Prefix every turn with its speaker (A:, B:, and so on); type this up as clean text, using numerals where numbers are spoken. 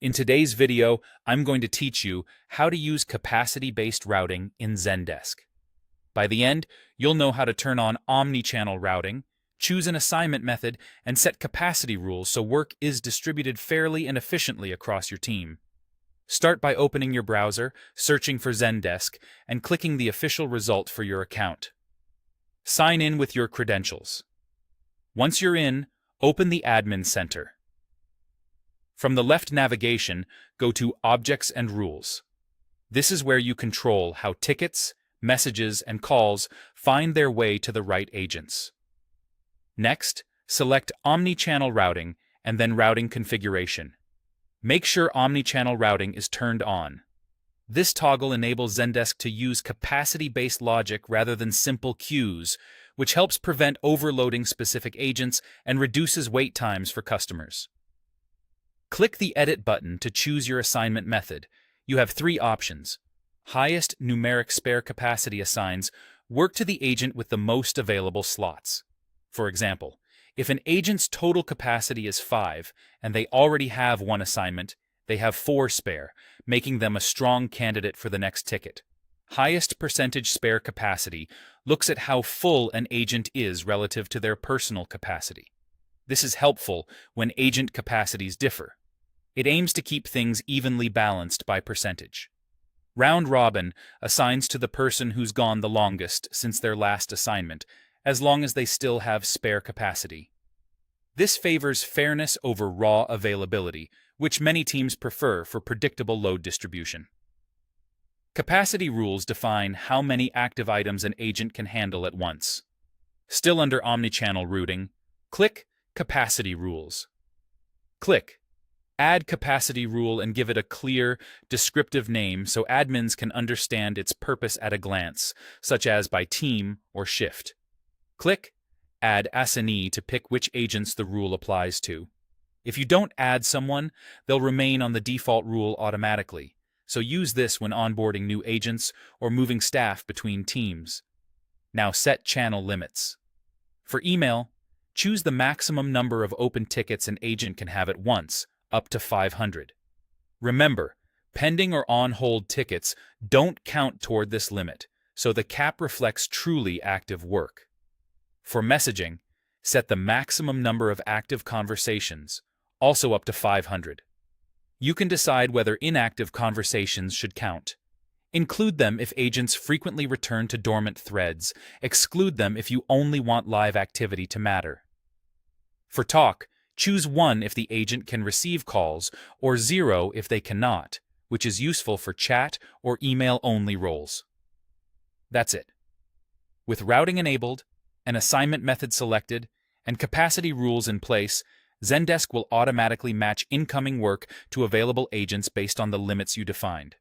A: In today's video, I'm going to teach you how to use capacity-based routing in Zendesk. By the end, you'll know how to turn on omnichannel routing, choose an assignment method, and set capacity rules so work is distributed fairly and efficiently across your team. Start by opening your browser, searching for Zendesk, and clicking the official result for your account. Sign in with your credentials. Once you're in, open the Admin Center. From the left navigation, go to Objects and Rules. This is where you control how tickets, messages, and calls find their way to the right agents. Next, select Omnichannel Routing and then Routing Configuration. Make sure Omnichannel Routing is turned on. This toggle enables Zendesk to use capacity-based logic rather than simple queues, which helps prevent overloading specific agents and reduces wait times for customers. Click the Edit button to choose your assignment method. You have three options. Highest numeric spare capacity assigns work to the agent with the most available slots. For example, if an agent's total capacity is 5 and they already have one assignment, they have 4 spare, making them a strong candidate for the next ticket. Highest percentage spare capacity looks at how full an agent is relative to their personal capacity. This is helpful when agent capacities differ. It aims to keep things evenly balanced by percentage. Round Robin assigns to the person who's gone the longest since their last assignment, as long as they still have spare capacity. This favors fairness over raw availability, which many teams prefer for predictable load distribution. Capacity rules define how many active items an agent can handle at once. Still under omnichannel routing, click Capacity Rules. Click Add Capacity Rule and give it a clear, descriptive name so admins can understand its purpose at a glance, such as by team or shift. Click Add Assignee to pick which agents the rule applies to. If you don't add someone, they'll remain on the default rule automatically, so use this when onboarding new agents or moving staff between teams. Now set channel limits. For email, choose the maximum number of open tickets an agent can have at once, up to 500. Remember, pending or on-hold tickets don't count toward this limit, so the cap reflects truly active work. For messaging, set the maximum number of active conversations, also up to 500. You can decide whether inactive conversations should count. Include them if agents frequently return to dormant threads, exclude them if you only want live activity to matter. For talk, choose 1 if the agent can receive calls, or 0 if they cannot, which is useful for chat or email-only roles. That's it. With routing enabled, an assignment method selected, and capacity rules in place, Zendesk will automatically match incoming work to available agents based on the limits you defined.